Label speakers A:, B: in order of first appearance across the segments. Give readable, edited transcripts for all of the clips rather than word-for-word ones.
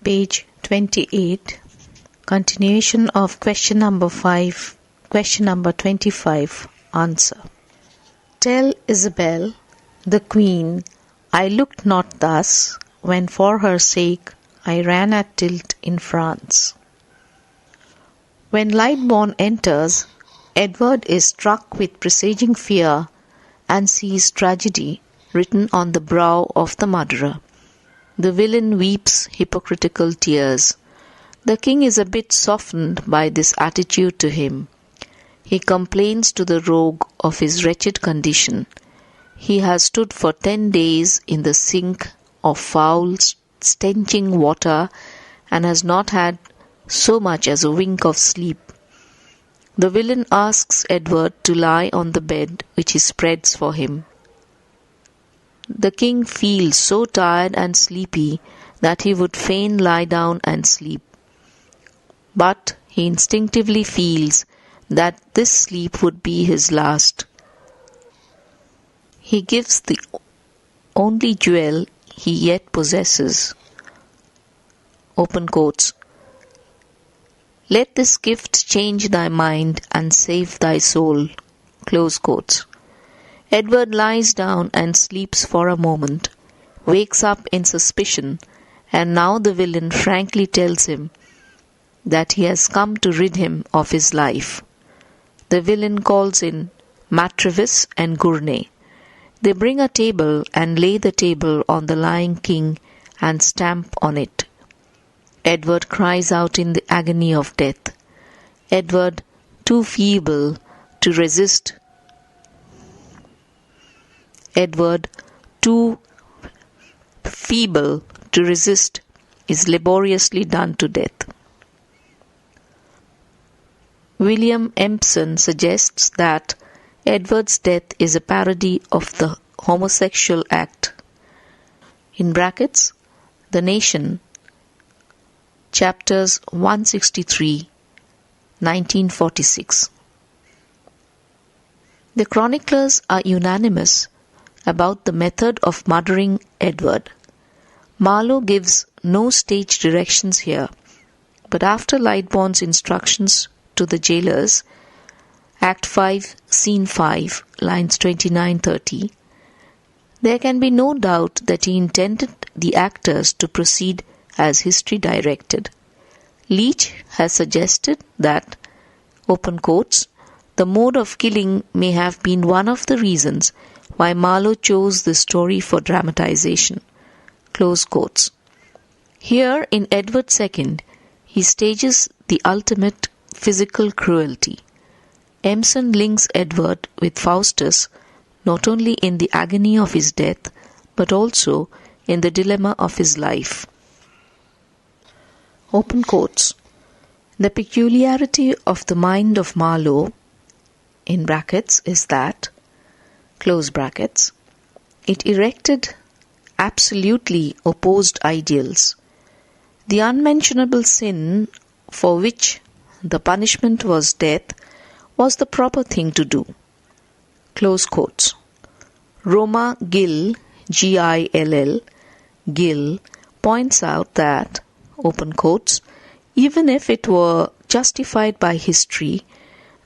A: Page 28. Continuation of question number 5. Question number 25. Answer. Tell Isabel, the Queen, I looked not thus, when for her sake I ran at tilt in France. When Lightborn enters, Edward is struck with presaging fear and sees tragedy written on the brow of the murderer. The villain weeps hypocritical tears. The king is a bit softened by this attitude to him. He complains to the rogue of his wretched condition. He has stood for 10 days in the sink of foul, stenching water and has not had so much as a wink of sleep. The villain asks Edward to lie on the bed which he spreads for him. The king feels so tired and sleepy that he would fain lie down and sleep. But he instinctively feels that this sleep would be his last. He gives the only jewel he yet possesses. Open quotes. Let this gift change thy mind and save thy soul. Close quotes. Edward lies down and sleeps for a moment, wakes up in suspicion, and now the villain frankly tells him that he has come to rid him of his life. The villain calls in Matrevis and Gournay. They bring a table and lay the table on the lying king and stamp on it. Edward cries out in the agony of death. Edward, too feeble to resist, is laboriously done to death. William Empson suggests that Edward's death is a parody of the homosexual act. In brackets, The Nation, chapters 163, 1946. The chroniclers are unanimous about the method of murdering Edward. Marlowe gives no stage directions here, but after Lightborn's instructions to the jailers, Act 5, Scene 5, lines 29-30, there can be no doubt that he intended the actors to proceed as history directed. Leach has suggested that, open quotes, the mode of killing may have been one of the reasons why Marlowe chose this story for dramatization. Close quotes. Here in Edward II, he stages the ultimate physical cruelty. Empson links Edward with Faustus not only in the agony of his death, but also in the dilemma of his life. Open quotes. The peculiarity of the mind of Marlowe, in brackets, is that, close brackets, it erected absolutely opposed ideals. The unmentionable sin for which the punishment was death was the proper thing to do. Close quotes. Roma Gill, Gill, Gill, points out that, open quotes, even if it were justified by history,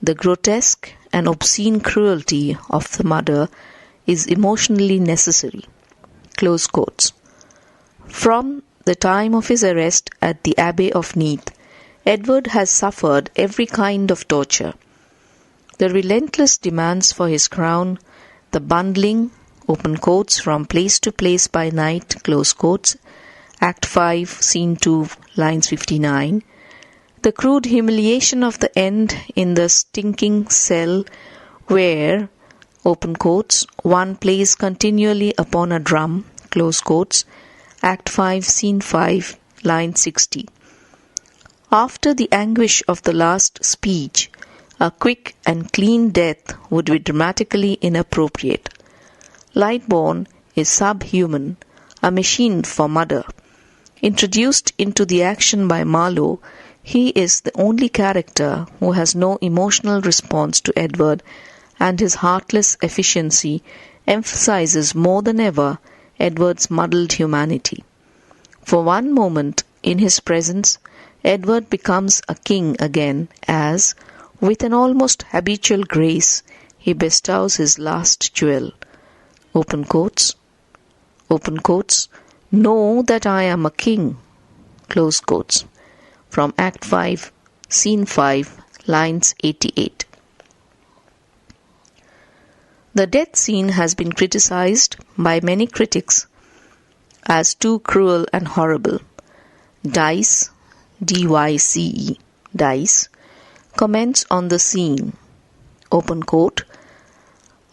A: the grotesque and obscene cruelty of the murder is emotionally necessary. Close quotes. From the time of his arrest at the Abbey of Neath, Edward has suffered every kind of torture. The relentless demands for his crown, the bundling, open quotes, from place to place by night, close quotes, Act 5, Scene 2, lines 59, the crude humiliation of the end in the stinking cell where, open quotes, one plays continually upon a drum, close quotes, Act 5, Scene 5, line 60. After the anguish of the last speech, a quick and clean death would be dramatically inappropriate. Lightborn is subhuman, a machine for murder. Introduced into the action by Marlowe, he is the only character who has no emotional response to Edward, and his heartless efficiency emphasizes more than ever Edward's muddled humanity. For one moment in his presence, Edward becomes a king again as, with an almost habitual grace, he bestows his last jewel. Open quotes, know that I am a king. Close quotes. From Act 5, Scene 5, lines 88. The death scene has been criticized by many critics as too cruel and horrible. Dice, D-Y-C-E, Dice, comments on the scene. Open quote,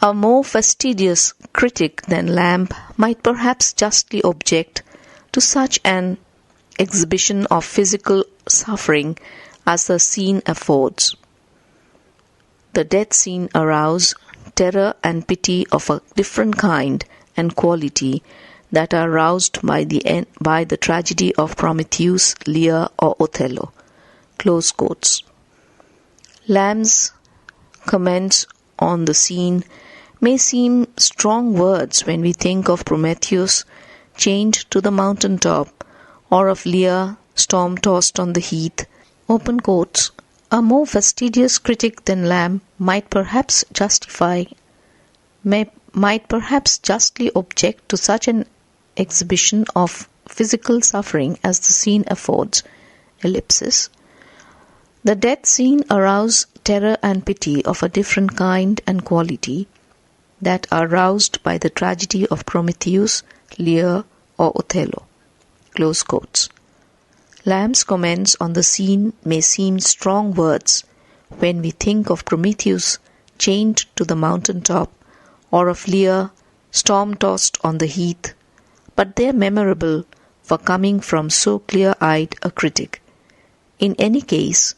A: a more fastidious critic than Lamb might perhaps justly object to such an exhibition of physical suffering as the scene affords. The death scene arouses terror and pity of a different kind and quality that are roused by the tragedy of Prometheus, Lear, or Othello. Close quotes. Lamb's comments on the scene may seem strong words when we think of Prometheus chained to the mountain top, or of Lear storm-tossed on the heath. Open quotes. A more fastidious critic than Lamb might perhaps justly object to such an exhibition of physical suffering as the scene affords. Ellipsis. The death scene arouses terror and pity of a different kind and quality that are roused by the tragedy of Prometheus, Lear, or Othello. Close quotes. Lamb's comments on the scene may seem strong words when we think of Prometheus chained to the mountain top, or of Lear storm-tossed on the heath, but they are memorable for coming from so clear-eyed a critic. In any case,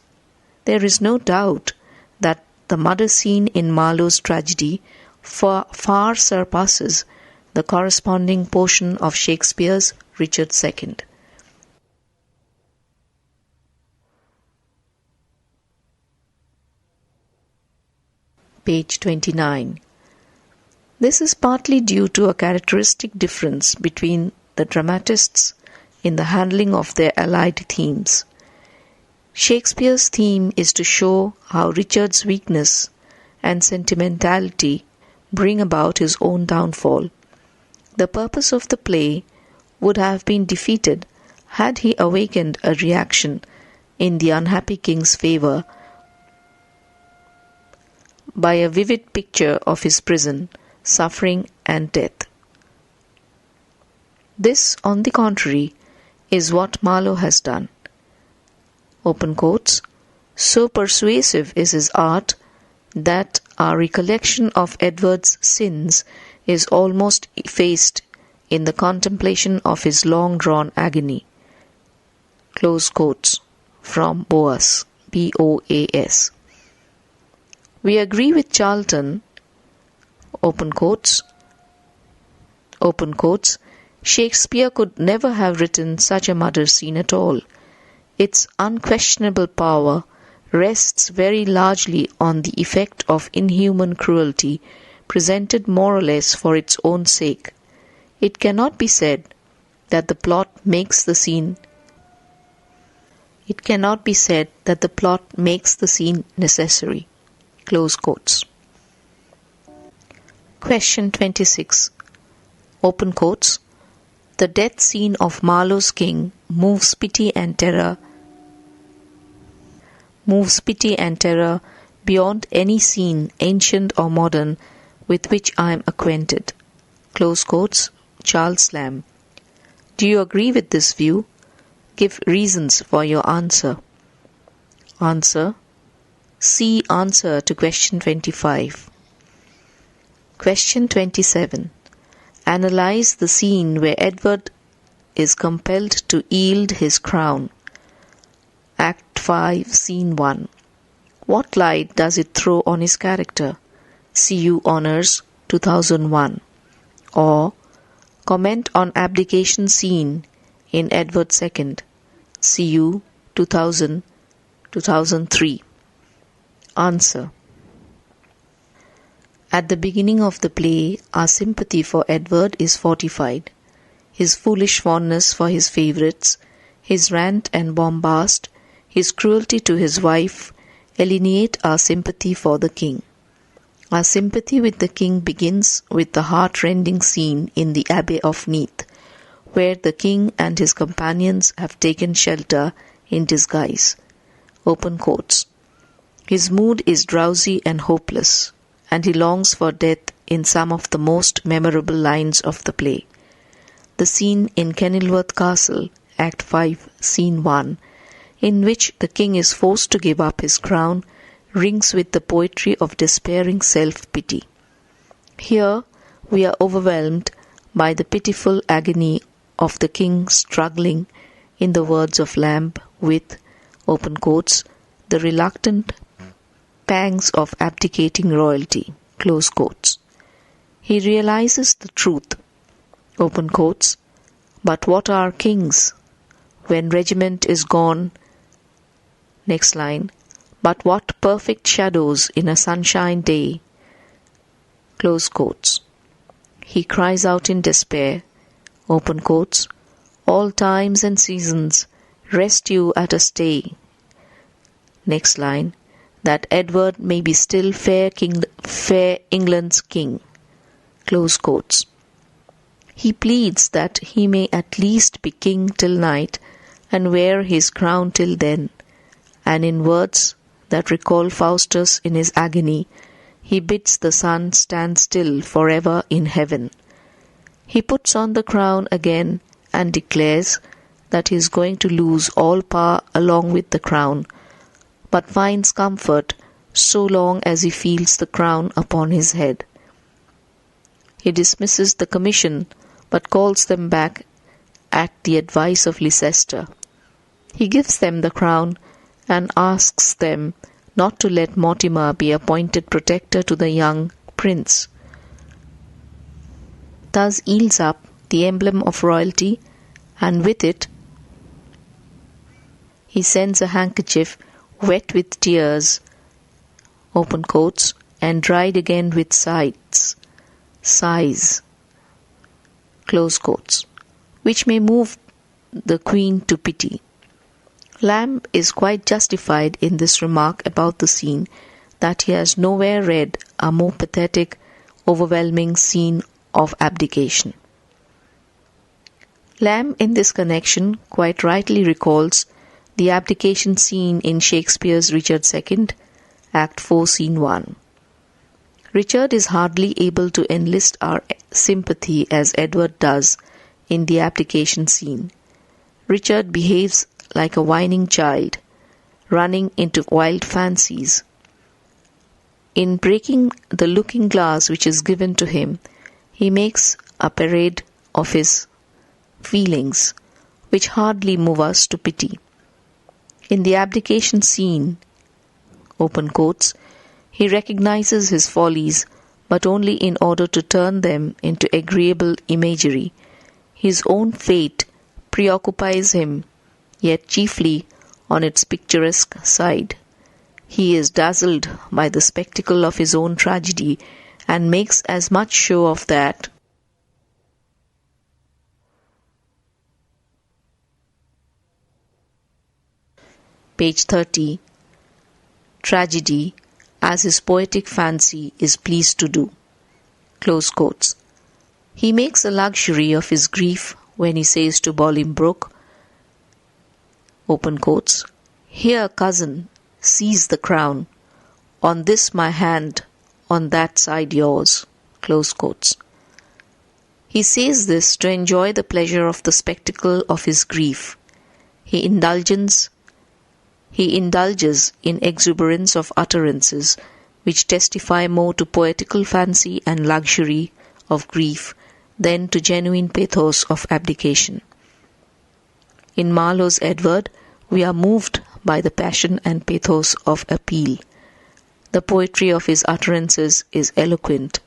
A: there is no doubt that the murder scene in Marlowe's tragedy far surpasses the corresponding portion of Shakespeare's Richard II. Page 29. This is partly due to a characteristic difference between the dramatists in the handling of their allied themes. Shakespeare's theme is to show how Richard's weakness and sentimentality bring about his own downfall. The purpose of the play would have been defeated had he awakened a reaction in the unhappy king's favour by a vivid picture of his prison, suffering, and death. This, on the contrary, is what Marlowe has done. Open quotes, so persuasive is his art that our recollection of Edward's sins is almost effaced in the contemplation of his long-drawn agony. Close quotes from Boas, B-O-A-S. We agree with Charlton, open quotes, Shakespeare could never have written such a murder scene at all. Its unquestionable power rests very largely on the effect of inhuman cruelty presented more or less for its own sake. It cannot be said that the plot makes the scene necessary. Close quotes. Question 26. Open quotes. The death scene of Marlowe's king moves pity and terror beyond any scene, ancient or modern, with which I am acquainted. Close quotes. Charles Lamb. Do you agree with this view? Give reasons for your answer. Answer. See answer to question 25. Question 27. Analyze the scene where Edward is compelled to yield his crown. Act 5, Scene 1. What light does it throw on his character? CU Honours, 2001. Or comment on abdication scene in Edward II. CU 2000, 2003. Answer. At the beginning of the play, our sympathy for Edward is fortified. His foolish fondness for his favourites, His rant and bombast, his cruelty to his wife, alienate our sympathy for the king. Our sympathy with the king begins with the heart-rending scene in the Abbey of Neath, where the king and his companions have taken shelter in disguise. Open quotes. His mood is drowsy and hopeless, and he longs for death in some of the most memorable lines of the play. The scene in Kenilworth Castle, Act 5, Scene 1, in which the king is forced to give up his crown, rings with the poetry of despairing self-pity. Here we are overwhelmed by the pitiful agony of the king struggling, in the words of Lamb, with, open quotes, the reluctant pangs of abdicating royalty, close quotes. He realizes the truth, open quotes, but what are kings? When regiment is gone, next line, but what perfect shadows in a sunshine day, close quotes. He cries out in despair, open quotes, all times and seasons rest you at a stay, next line, that Edward may be still fair England's king, close quotes. He pleads that he may at least be king till night and wear his crown till then, and in words that recall Faustus in his agony, he bids the sun stand still forever in heaven. He puts on the crown again and declares that he is going to lose all power along with the crown, but finds comfort so long as he feels the crown upon his head. He dismisses the commission, but calls them back at the advice of Leicester. He gives them the crown and asks them not to let Mortimer be appointed protector to the young prince. Thus yields up the emblem of royalty, and with it he sends a handkerchief wet with tears, open quotes, and dried again with sighs, close quotes, which may move the Queen to pity. Lamb is quite justified in this remark about the scene that he has nowhere read a more pathetic, overwhelming scene of abdication. Lamb in this connection quite rightly recalls the abdication scene in Shakespeare's Richard II, Act 4, Scene 1. Richard is hardly able to enlist our sympathy as Edward does in the abdication scene. Richard behaves like a whining child, running into wild fancies. In breaking the looking glass which is given to him, he makes a parade of his feelings, which hardly move us to pity. In the abdication scene, open quotes, he recognizes his follies, but only in order to turn them into agreeable imagery. His own fate preoccupies him, yet chiefly on its picturesque side. He is dazzled by the spectacle of his own tragedy and makes as much show of that page 30, tragedy, as his poetic fancy is pleased to do. Close quotes. He makes a luxury of his grief when he says to Bolingbroke, open quotes, "Here, cousin, seize the crown. On this my hand, on that side yours." Close quotes. He says this to enjoy the pleasure of the spectacle of his grief. He indulges in exuberance of utterances which testify more to poetical fancy and luxury of grief than to genuine pathos of abdication. In Marlowe's Edward, we are moved by the passion and pathos of appeal. The poetry of his utterances is eloquent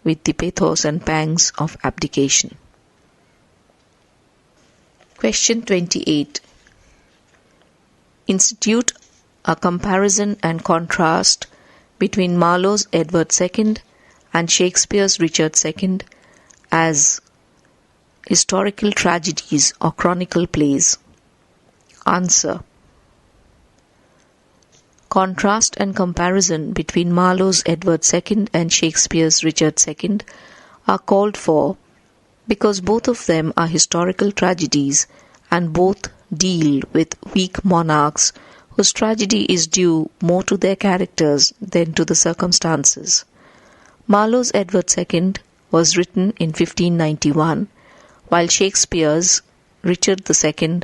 A: with the pathos and pangs of abdication. Question 28. Institute a comparison and contrast between Marlowe's Edward II and Shakespeare's Richard II as historical tragedies or chronicle plays. Answer. Contrast and comparison between Marlowe's Edward II and Shakespeare's Richard II are called for because both of them are historical tragedies and both deal with weak monarchs whose tragedy is due more to their characters than to the circumstances. Marlowe's Edward II was written in 1591, while Shakespeare's Richard II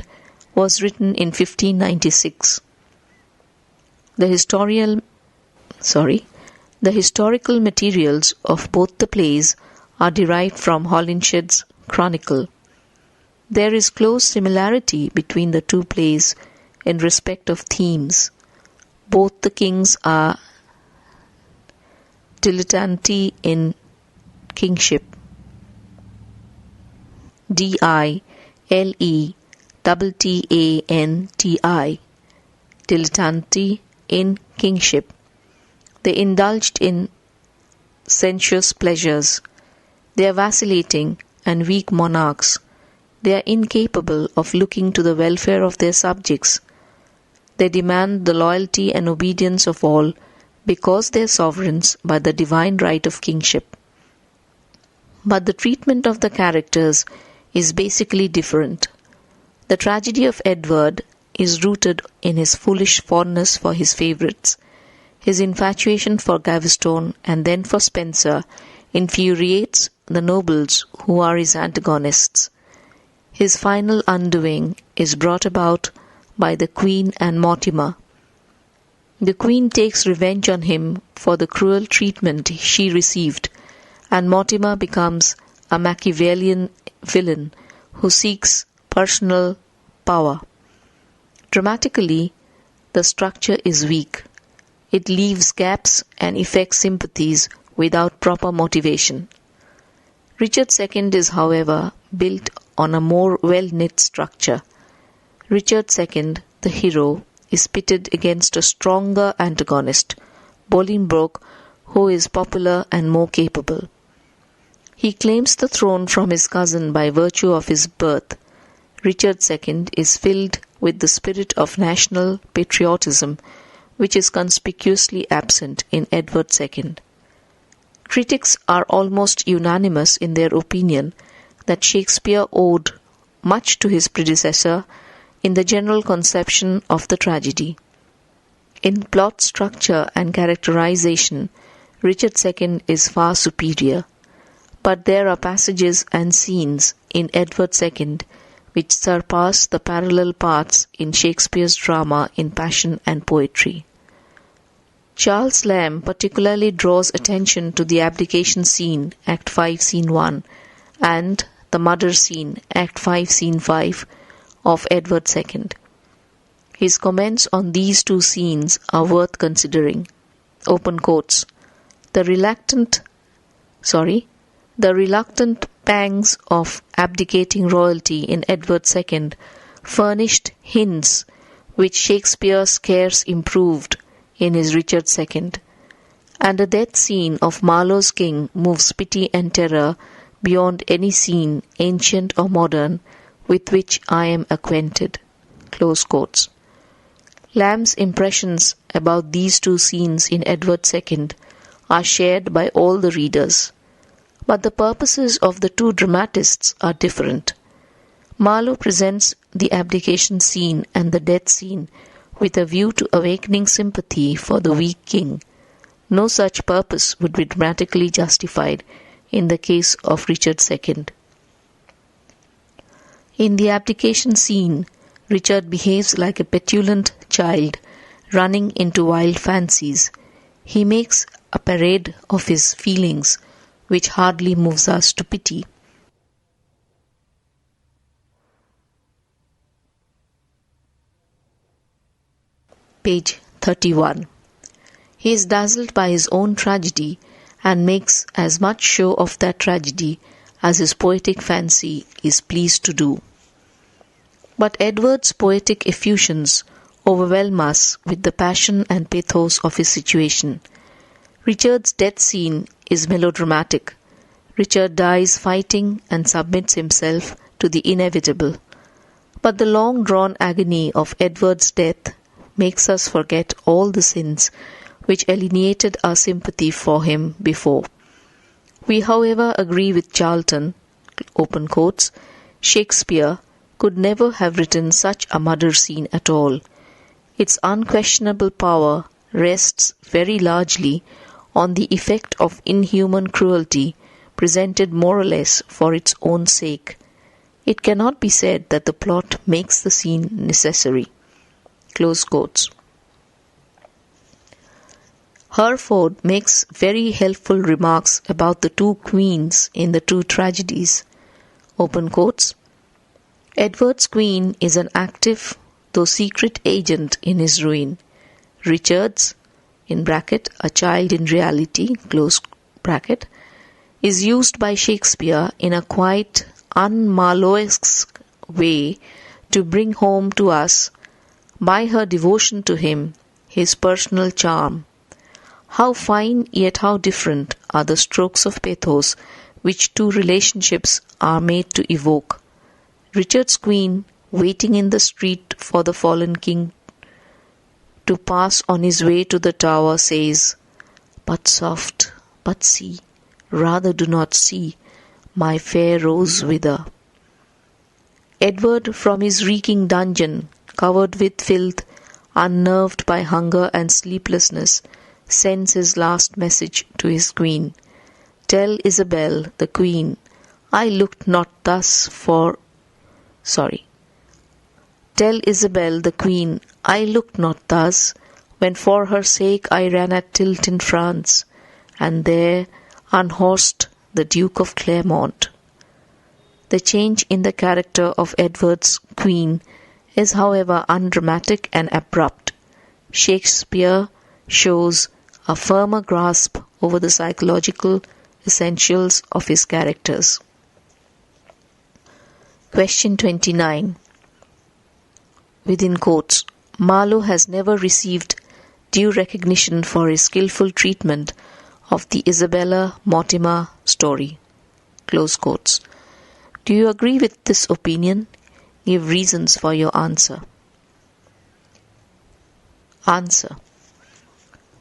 A: was written in 1596. The historical materials of both the plays are derived from Holinshed's Chronicle. There is close similarity between the two plays in respect of themes. Both the kings are dilettanti in kingship. dilettanti, dilettanti in kingship. They indulged in sensuous pleasures. They are vacillating and weak monarchs. They are incapable of looking to the welfare of their subjects. They demand the loyalty and obedience of all because they are sovereigns by the divine right of kingship. But the treatment of the characters is basically different. The tragedy of Edward is rooted in his foolish fondness for his favourites. His infatuation for Gaveston and then for Spencer infuriates the nobles who are his antagonists. His final undoing is brought about by the Queen and Mortimer. The Queen takes revenge on him for the cruel treatment she received, and Mortimer becomes a Machiavellian villain who seeks personal power. Dramatically, the structure is weak. It leaves gaps and effects sympathies without proper motivation. Richard II is, however, built on a more well-knit structure. Richard II, the hero, is pitted against a stronger antagonist, Bolingbroke, who is popular and more capable. He claims the throne from his cousin by virtue of his birth. Richard II is filled with the spirit of national patriotism, which is conspicuously absent in Edward II. Critics are almost unanimous in their opinion that Shakespeare owed much to his predecessor in the general conception of the tragedy. In plot structure and characterization, Richard II is far superior, but there are passages and scenes in Edward II which surpass the parallel parts in Shakespeare's drama in Passion and Poetry. Charles Lamb particularly draws attention to the abdication scene, Act 5, Scene 1, and the murder scene, Act 5, Scene 5, of Edward II. His comments on these two scenes are worth considering. Open quotes. The reluctant pangs of abdicating royalty in Edward II furnished hints which Shakespeare scarce improved in his Richard II, and the death scene of Marlowe's king moves pity and terror beyond any scene, ancient or modern, with which I am acquainted. Close quotes. Lamb's impressions about these two scenes in Edward II are shared by all the readers, but the purposes of the two dramatists are different. Marlowe presents the abdication scene and the death scene with a view to awakening sympathy for the weak king. No such purpose would be dramatically justified in the case of Richard II. In the abdication scene, Richard behaves like a petulant child, running into wild fancies. He makes a parade of his feelings, which hardly moves us to pity. Page 31. He is dazzled by his own tragedy and makes as much show of that tragedy as his poetic fancy is pleased to do. But Edward's poetic effusions overwhelm us with the passion and pathos of his situation. Richard's death scene is melodramatic. Richard dies fighting and submits himself to the inevitable. But the long-drawn agony of Edward's death makes us forget all the sins which alienated our sympathy for him before. We, however, agree with Charlton, open quotes, Shakespeare could never have written such a murder scene at all. Its unquestionable power rests very largely on the effect of inhuman cruelty presented more or less for its own sake. It cannot be said that the plot makes the scene necessary. Close quotes. Herford makes very helpful remarks about the two queens in the two tragedies. Open quotes. Edward's queen is an active, though secret agent in his ruin. Richard's, in bracket, a child in reality, close bracket, is used by Shakespeare in a quite un-Marloweesque way to bring home to us, by her devotion to him, his personal charm. How fine yet how different are the strokes of pathos which two relationships are made to evoke. Richard's queen, waiting in the street for the fallen king to pass on his way to the tower, says, "But soft, but see, rather do not see, my fair rose wither." Edward, from his reeking dungeon, covered with filth, unnerved by hunger and sleeplessness, sends his last message to his queen. "Tell Isabel, the queen, I looked not thus for... Tell Isabel, the queen, I looked not thus, when for her sake I ran at tilt in France, and there unhorsed the Duke of Clermont." The change in the character of Edward's queen is, however, undramatic and abrupt. Shakespeare shows a firmer grasp over the psychological essentials of his characters. Question 29. Within quotes, Marlowe has never received due recognition for his skillful treatment of the Isabella Mortimer story. Close quotes. Do you agree with this opinion? Give reasons for your answer. Answer.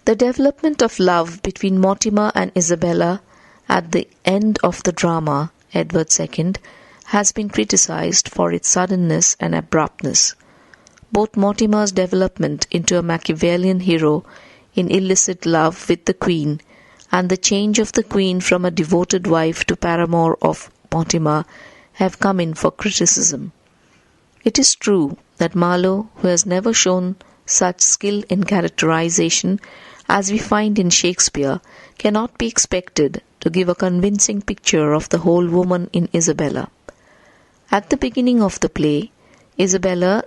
A: The development of love between Mortimer and Isabella at the end of the drama, Edward II, has been criticized for its suddenness and abruptness. Both Mortimer's development into a Machiavellian hero in illicit love with the Queen and the change of the Queen from a devoted wife to paramour of Mortimer have come in for criticism. It is true that Marlowe, who has never shown such skill in characterization as we find in Shakespeare, cannot be expected to give a convincing picture of the whole woman in Isabella. At the beginning of the play, Isabella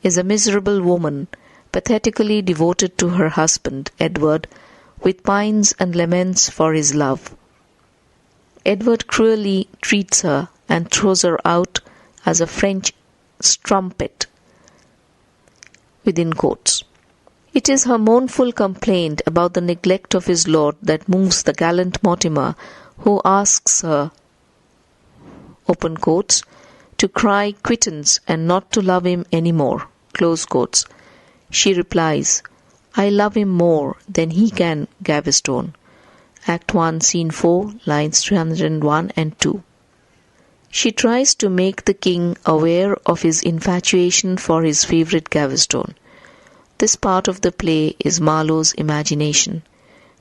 A: is a miserable woman, pathetically devoted to her husband, Edward, with pines and laments for his love. Edward cruelly treats her and throws her out as a French strumpet, within quotes. It is her mournful complaint about the neglect of his lord that moves the gallant Mortimer, who asks her, open quotes, to cry quittance and not to love him any more, close quotes. She replies, "I love him more than he can, Gaveston." Act 1, Scene 4, lines 301 and 2. She tries to make the king aware of his infatuation for his favourite Gaveston. This part of the play is Marlowe's imagination.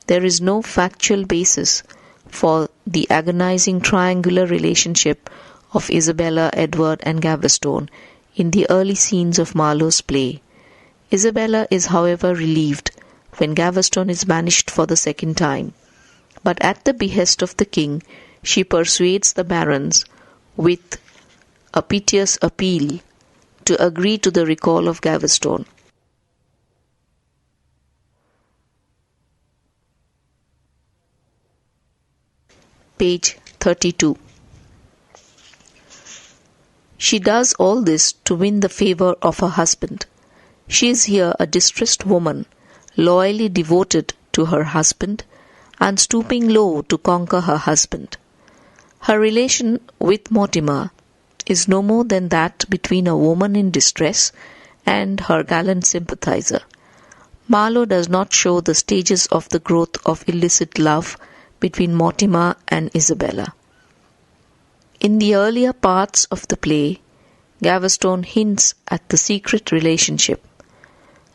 A: There is no factual basis for the agonizing triangular relationship of Isabella, Edward and Gaveston in the early scenes of Marlowe's play. Isabella is, however, relieved when Gaveston is banished for the second time. But at the behest of the king, she persuades the barons, with a piteous appeal, to agree to the recall of Gaveston. Page 32. She does all this to win the favour of her husband. She is here a distressed woman, loyally devoted to her husband, and stooping low to conquer her husband. Her relation with Mortimer, is no more than that between a woman in distress and her gallant sympathizer. Marlowe does not show the stages of the growth of illicit love between Mortimer and Isabella. In the earlier parts of the play, Gaveston hints at the secret relationship.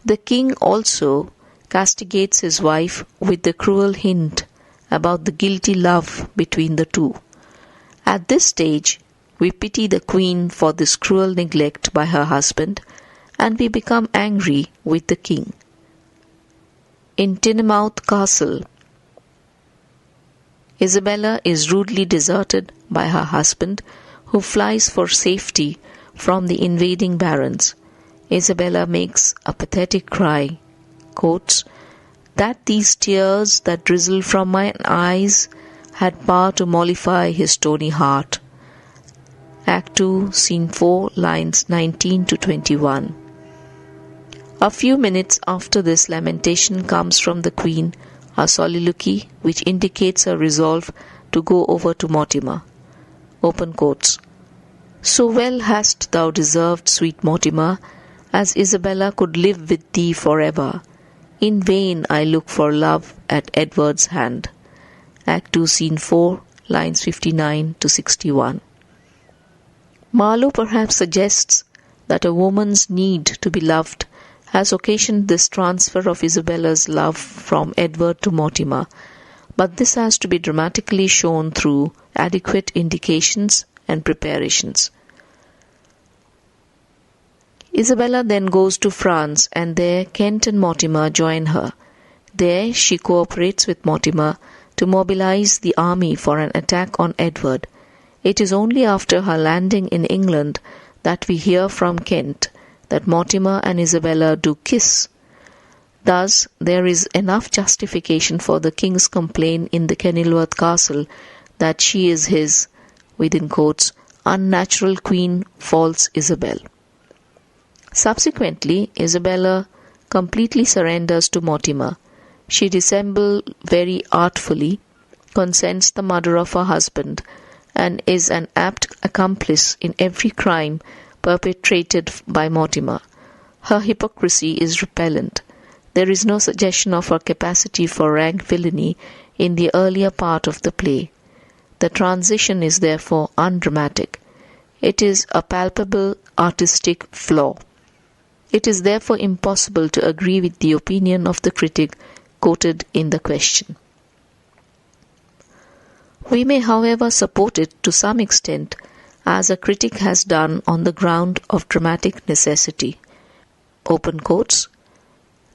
A: The king also castigates his wife with the cruel hint about the guilty love between the two. At this stage, we pity the queen for this cruel neglect by her husband, and we become angry with the king. In Teignmouth Castle, Isabella is rudely deserted by her husband, who flies for safety from the invading barons. Isabella makes a pathetic cry, quotes, "that these tears that drizzle from mine eyes had power to mollify his stony heart." Act 2, Scene 4, lines 19 to 21. A few minutes after this lamentation comes from the queen a soliloquy which indicates her resolve to go over to Mortimer. Open quotes. "So well hast thou deserved, sweet Mortimer, as Isabella could live with thee forever. In vain I look for love at Edward's hand." Act 2, Scene 4, lines 59 to 61. Marlowe perhaps suggests that a woman's need to be loved has occasioned this transfer of Isabella's love from Edward to Mortimer, but this has to be dramatically shown through adequate indications and preparations. Isabella then goes to France, and there Kent and Mortimer join her. There she cooperates with Mortimer to mobilize the army for an attack on Edward. It is only after her landing in England that we hear from Kent that Mortimer and Isabella do kiss. Thus, there is enough justification for the king's complaint in the Kenilworth Castle that she is his, within quotes, unnatural queen, false Isabel. Subsequently, Isabella completely surrenders to Mortimer. She dissembles very artfully, consents the murder of her husband, and is an apt accomplice in every crime perpetrated by Mortimer. Her hypocrisy is repellent. There is no suggestion of her capacity for rank villainy in the earlier part of the play. The transition is therefore undramatic. It is a palpable artistic flaw. It is therefore impossible to agree with the opinion of the critic quoted in the question. We may, however, support it to some extent, as a critic has done on the ground of dramatic necessity. Open quotes.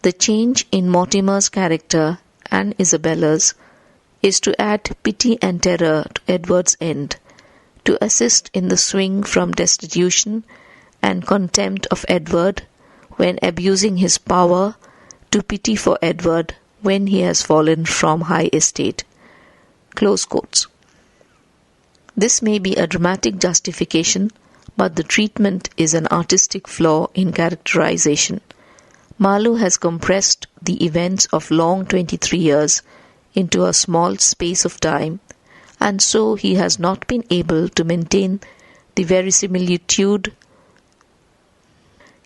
A: "The change in Mortimer's character and Isabella's is to add pity and terror to Edward's end, to assist in the swing from destitution and contempt of Edward when abusing his power to pity for Edward when he has fallen from high estate." Close quotes. This may be a dramatic justification, but the treatment is an artistic flaw in characterization. Marlowe has compressed the events of long 23 years into a small space of time, and so he has not been able to maintain the verisimilitude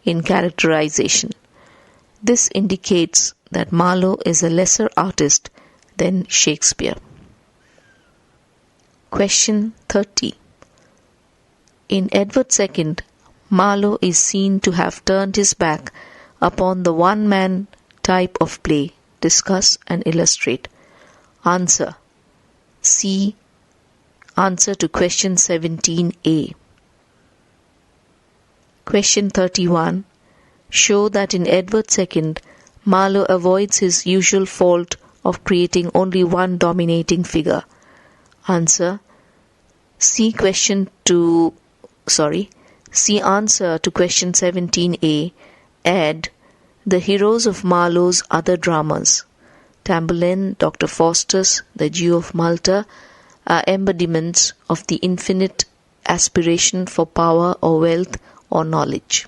A: in characterization. This indicates that Marlowe is a lesser artist than Shakespeare. Question 30. In Edward II, Marlowe is seen to have turned his back upon the one-man type of play. Discuss and illustrate. Answer. See answer to question 17a. Question 31. Show that in Edward II, Marlowe avoids his usual fault of creating only one dominating figure. Answer. See answer to question 17a. Add the heroes of Marlowe's other dramas. Tamburlaine, Dr. Faustus, the Jew of Malta are embodiments of the infinite aspiration for power or wealth or knowledge.